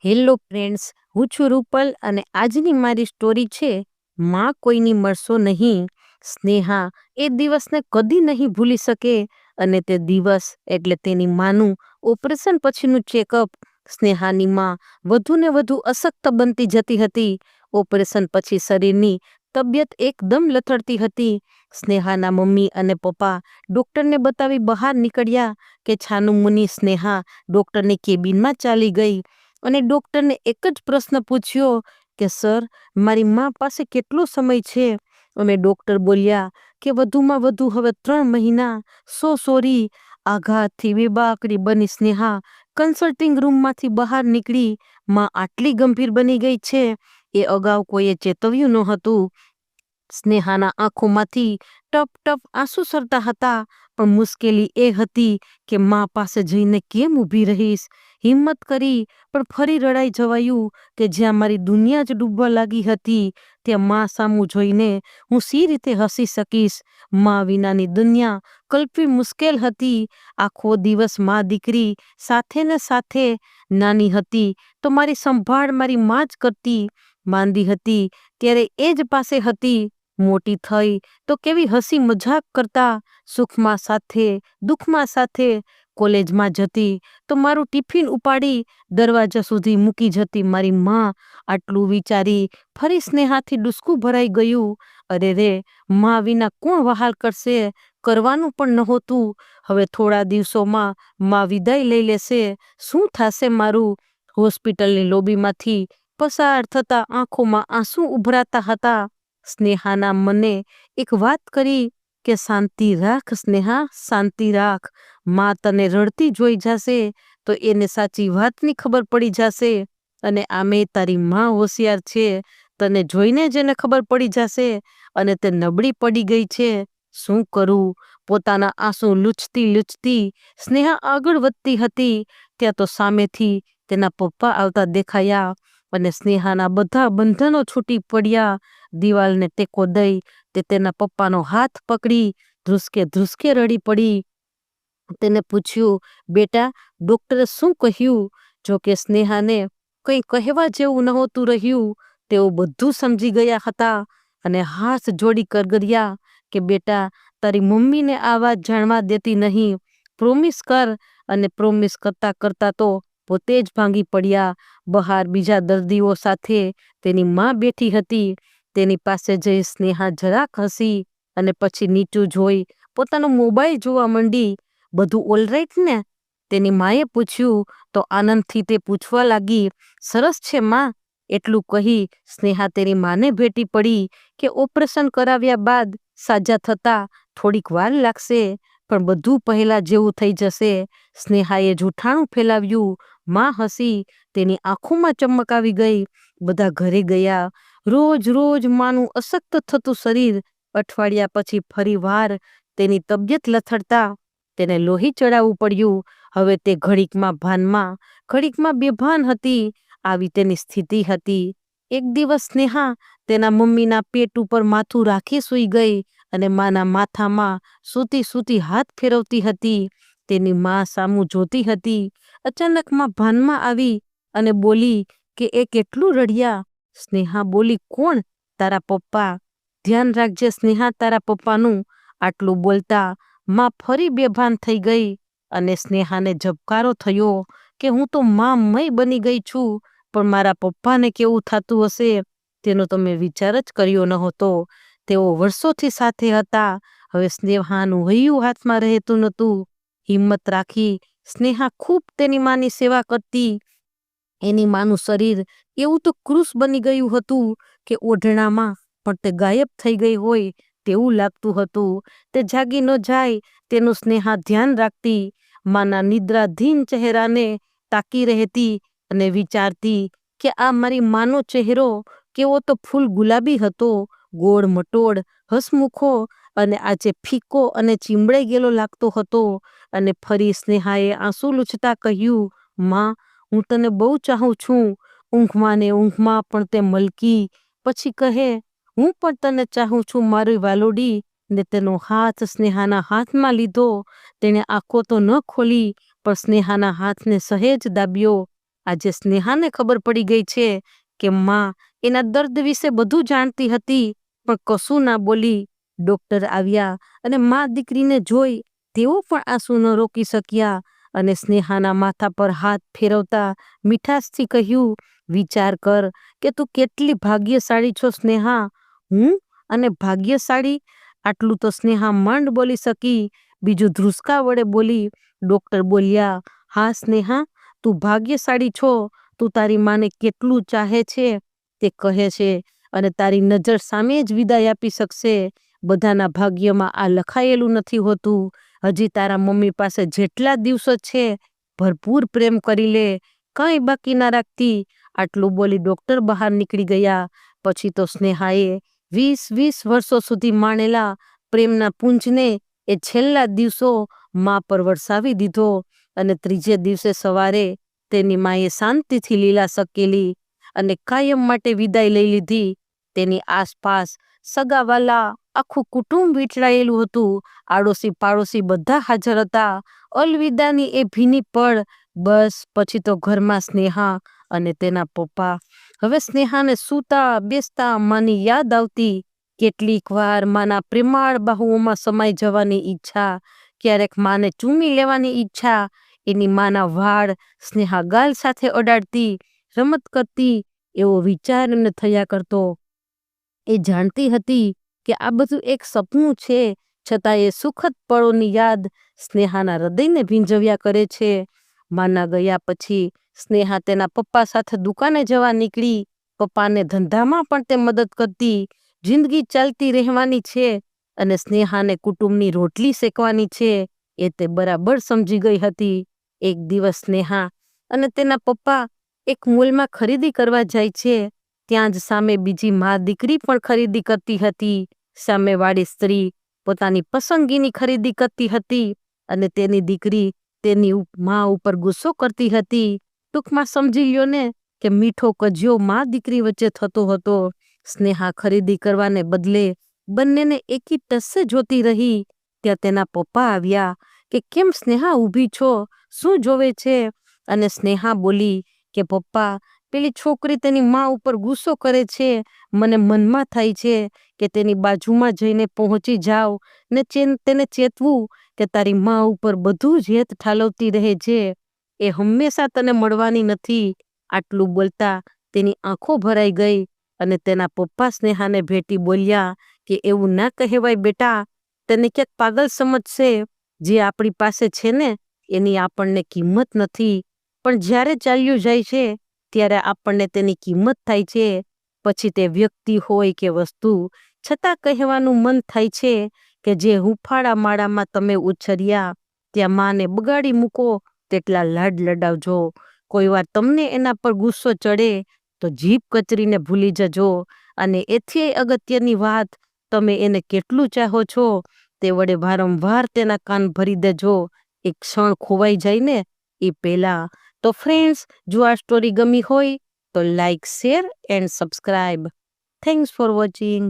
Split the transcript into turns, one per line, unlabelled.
Hello friends, હું છું રૂપલ અને આજની મારી સ્ટોરી છે માં કોઈની મળશો નહીં. સ્નેહા એ દિવસને કદી નહીં ભૂલી શકે અને તે દિવસ એટલે તેની માનું ઓપરેશન પછીનું ચેકઅપ. સ્નેહાની માં વધુ ને વધુ અશક્ત બનતી જતી હતી. ઓપરેશન પછી શરીરની તબિયત એકદમ લથડતી હતી. સ્નેહાના મમ્મી અને પપ્પા ડૉક્ટરને બતાવી બહાર નીકળ્યા કે છાનું મુની સ્નેહા ડૉક્ટરની કેબિનમાં ચાલી ગઈ અને ડૉક્ટરને એક જ પ્રશ્ન પૂછ્યો કે સર, મારી મા પાસે કેટલો સમય છે? અને ડૉક્ટર બોલ્યા કે વધુમાં વધુ હવે 3 મહિના. સોરી. આઘાતથી બેબાકડી બની સ્નેહા કન્સલ્ટિંગ રૂમમાંથી બહાર નીકળી. માં આટલી ગંભીર બની ગઈ છે એ અગાઉ કોઈએ ચેતવ્યું નહોતું. સ્નેહાના આંખોમાંથી ટપ ટપ આંસુ સરતા હતા, પણ મુશ્કેલી એ હતી કે મા પાસે જઈને કેમ ઊભી રહીશ. હિંમત કરી પણ ફરી રડાઈ જવાયું કે જ્યાં મારી દુનિયા જ ડૂબવા લાગી હતી ત્યાં મા સામું જોઈને હું સી રીતે હસી શકીશ. મા વિનાની દુનિયા કલ્પવી મુશ્કેલ હતી. આખો દિવસ મા દીકરી સાથે ને સાથે. નાની હતી તો મારી સંભાળ મારી મા જ કરતી. માંદી હતી ત્યારે એ જ પાસે હતી. મોટી થઈ તો કેવી હસી મજાક કરતા. સુખમાં સાથે, દુઃખમાં સાથે. કોલેજમાં જતી તો મારું ટિફિન ઉપાડી દરવાજા સુધી મૂકી જતી મારી માં. આટલું વિચારી ફરી સ્નેહાથી ડૂસકું ભરાઈ ગયું. અરે રે, માં વિના કોણ વહાલ કરશે? કરવાનું પણ નહોતું. હવે થોડા દિવસોમાં માં વિદાય લઈ લેશે. શું થશે મારું? હોસ્પિટલની લોબીમાંથી પસાર થતા આંખોમાં આંસુ ઉભરાતા હતા. સ્નેહાના મને એક વાત કરી કે શાંતિ રાખ સ્નેહા, શાંતિ રાખ. માં તને રડતી જોઈ જશે તો એને સાચી વાતની ખબર પડી જશે. અને આમે તારી માં હોશિયાર છે. તને જોઈને જ એને ખબર પડી જશે અને તે નબળી પડી ગઈ છે. શું કરું? પોતાના આંસુ લૂછતી સ્નેહા આગળ વધતી હતી ત્યાં તો સામેથી તેના પપ્પા આવતા દેખાયા અને સ્નેહાના બધા બંધનો છૂટી પડ્યા. દિવાલને ટેકો દઈ તે તેના પપ્પાનો હાથ પકડી ધ્રુસકે રડી પડી. તેને પૂછ્યું, બેટા, ડૉક્ટરે શું કહ્યું? જો કે સ્નેહાને કંઈ કહેવા જેવું નહોતું રહ્યું. તેઓ બધું સમજી ગયા હતા અને હાથ જોડી કરગર્યા કે બેટા, તારી મમ્મીને આ વાત જાણવા દેતી નહીં. પ્રોમિસ કર. અને પ્રોમિસ કરતા તો પોતે જ ભાંગી પડ્યા. બહાર બીજા દર્દીઓ સાથે તેની માં બેઠી હતી. તેની પાસે જઈ સ્નેહા જરાક હસી અને પછી નીચું જોઈ પોતાનો મોબાઈલ જોવા માંડી. બધું ઓલરાઈટ ને? તેની માએ પૂછ્યું તો આનંદથી તે પૂછવા લાગી. સરસ છે માં. એટલું કહી સ્નેહા તેની માને ભેટી પડી કે ઓપરેશન કરાવ્યા બાદ સાજા થતા થોડીક વાર લાગશે, પણ બધું પહેલા જેવું થઈ જશે. સ્નેહાએ જૂઠાણું ફેલાવ્યું. માં હસી. તેની આંખોમાં ચમક આવી ગઈ. બધા ઘરે ગયા. રોજ માનું અશક્ત થતું શરીર અઠવાડિયા પછી ફરી વાર તેની તબિયત લથડતા તેને લોહી ચડાવવું પડ્યું. હવે તે ઘડીકમાં ભાનમાં, ઘડીકમાં બેભાન હતી. આવી તેની સ્થિતિ હતી. એક દિવસ સ્નેહા તેના મમ્મીના પેટ ઉપર માથું રાખી સૂઈ ગઈ અને માના માથામાં સૂતી હાથ ફેરવતી હતી. તેની માં સામું જોતી હતી. અચાનકમાં ભાનમાં આવી અને બોલી કે એ કેટલું રડ્યા. સ્નેહા બોલી, કોણ? તારા પપ્પા. ધ્યાન રાખજે સ્નેહા તારા પપ્પાનું. આટલું બોલતા માં ફરી બેભાન થઈ ગઈ અને સ્નેહાને ઝબકારો થયો કે હું તો મય બની ગઈ છું, પણ મારા પપ્પાને કેવું થતું હશે તેનો તો મેં વિચાર જ કર્યો નહોતો. તેઓ વર્ષોથી સાથે હતા. હવે સ્નેહાનું હૈયું હાથમાં રહેતું નહોતું. હિંમત રાખી સ્નેહા ખૂબ તેની માની સેવા કરતી. એની માનું શરીર એવું તો ક્રૂસ બની ગયું હતું કે ઓઢણામાં પણ તે ગાયબ થઈ ગઈ હોય તેવું લાગતું હતું. તે જાગી ન જાય તેનું સ્નેહા ધ્યાન રાખતી. માના નિદ્રાધીન ચહેરાને તાકી રહેતી અને વિચારતી કે આ મારી માનો ચહેરો કેવો તો ફૂલ ગુલાબી હતો, ગોળ મટોળ, હસમુખો, અને આજે ફીકો અને ચીમડાઈ ગયેલો લાગતો હતો. અને ફરી સ્નેહાએ આંસુ લૂછતા કહ્યું, માં, હું તને બહુ ચાહું છું. ઊંઘમાં ને ઊંઘમાં પણ તે મલકી. પછી કહે, હું પણ તને ચાહું છું મારી વાલોડી. ને તેનો હાથ સ્નેહાના હાથમાં લીધો. તેણે આંખો તો ન ખોલી પણ સ્નેહાના હાથને સહેજ દાબ્યો આજે સ્નેહાને ખબર પડી ગઈ છે કે માં એના દર્દ વિશે બધું જાણતી હતી, પણ કશું ના બોલી. ડોક્ટર આવ્યા અને માં દીકરીને જોઈ તેઓ પણ આંસુ ન રોકી શક્યા અને સ્નેહાના માથા પર હાથ ફેરવતા મીઠાશથી કહ્યું, વિચાર કર કે તું કેટલી ભાગ્યશાળી છો સ્નેહા. હું અને ભાગ્યશાળી? આટલું તો સ્નેહા માંડ બોલી શકી, બીજું ધ્રુસકા વડે બોલી. ડોક્ટર બોલ્યા, હા સ્નેહા, તું ભાગ્યશાળી છો. તું તારી માને કેટલું ચાહે છે તે કહે છે અને તારી નજર સામે જ વિદાય આપી શકશે. બધાના ભાગ્યમાં આ લખાયેલું નથી હોતું. હજી તારા મમ્મી પાસે જેટલા દિવસો છે ભરપૂર પ્રેમ કરી લે, કંઈ બાકી ના રાખતી. આટલું બોલી ડોક્ટર બહાર નીકળી ગયા. પછી તો સ્નેહાએ 20 વર્ષો સુધી માણેલા પ્રેમના પુંજને એ છેલ્લા દિવસો મા પર વરસાવી દીધો અને ત્રીજે દિવસે સવારે તેની માએ શાંતિથી લીલા શકેલી અને કાયમ માટે વિદાય લઈ લીધી. તેની આસપાસ સગાવાલા આખું કુટુંબ વીંટળાયેલું હતું. આડોશી પાડોશી બધા હાજર હતા. અલવિદાની એ ભીની પળ. બસ પછી તો ઘરમાં સ્નેહા અને તેના પપ્પા. હવે સ્નેહાને સૂતા બેસતા માની યાદ આવતી. કેટલીક વાર માના પ્રેમાળ બાહુઓમાં સમાઈ જવાની ઈચ્છા, ક્યારેક માને ચૂમી લેવાની ઈચ્છા. એની માના વાળ સ્નેહા ગાલ સાથે અડાડતી, રમત કરતી, એવો વિચાર એને થયા કરતો. એ જાણતી હતી કે આ બધું એક સપનું છે, છતાં એ સુખદ પળોની યાદ સ્નેહાના હૃદયને ભીંજવ્યા કરે છે. માના ગયા પછી સ્નેહા તેના પપ્પા સાથે દુકાને જવા નીકળી. પપ્પાને ધંધામાં પણ તે મદદ કરતી. જિંદગી ચાલતી રહેવાની છે અને સ્નેહાને કુટુંબની રોટલી શેકવાની છે એ તે બરાબર સમજી ગઈ હતી. એક દિવસ સ્નેહા અને તેના પપ્પા એક મોલમાં ખરીદી કરવા જાય છે. ત્યાં જ સામે બીજી મા દીકરી પણ ખરીદી કરતી હતી. સામેવાળી સ્ત્રી પોતાની પસંદગીની ખરીદી કરતી હતી અને તેની દીકરી તેની મા ઉપર ગુસ્સો કરતી હતી. ટૂંકમાં સમજી લ્યો ને કે મીઠો કજિયો મા દીકરી વચ્ચે થતો હતો. સ્નેહા ખરીદી કરવાને બદલે બંનેને એકી ટસ્સે જોતી રહી. ત્યાં તેના પપ્પા આવ્યા કે કેમ સ્નેહા ઊભી છો, શું જોવે છે? અને સ્નેહા બોલી કે પપ્પા, પેલી છોકરી તેની મા ઉપર ગુસ્સો કરે છે. મને મનમાં થાય છે કે તેની બાજુમાં જઈને પહોંચી જાવ ને તેને ચેતવું કે તારી મા ઉપર બધું જ હેત ઠાલવતી રહે છે, એ હંમેશા તને મળવાની નથી. આટલું બોલતા તેની આંખો ભરાઈ ગઈ અને તેના પપ્પા સ્નેહાને ભેટી બોલ્યા કે એવું ના કહેવાય બેટા, તને ક્યાંક પાગલ સમજશે. જે આપણી પાસે છે ને એની આપણને કિંમત નથી, પણ જ્યારે ચાલ્યું જાય છે ત્યારે આપણને તેની કિંમત થાય છે. પછી તે વ્યક્તિ હોય કે વસ્તુ, છતાં કહેવાનું મન થાય છે કે જે હુંફાળા માળામાં તમે ઉછર્યા ત્યાં માને બગાડી મૂકો તેટલા લાડ લડાવજો. કોઈ વાર તમને એના પર ગુસ્સો ચડે તો જીભ કચરીને ભૂલી જજો. અને એથી અગત્યની વાત, તમે એને કેટલું ચાહો છો તે વડે વારંવાર તેના કાન ભરી દેજો. એક ક્ષણ ખોવાઈ જાય ને એ પહેલા. તો ફ્રેન્ડ્સ, જો આ સ્ટોરી ગમી હોય તો like, share and subscribe. Thanks for watching.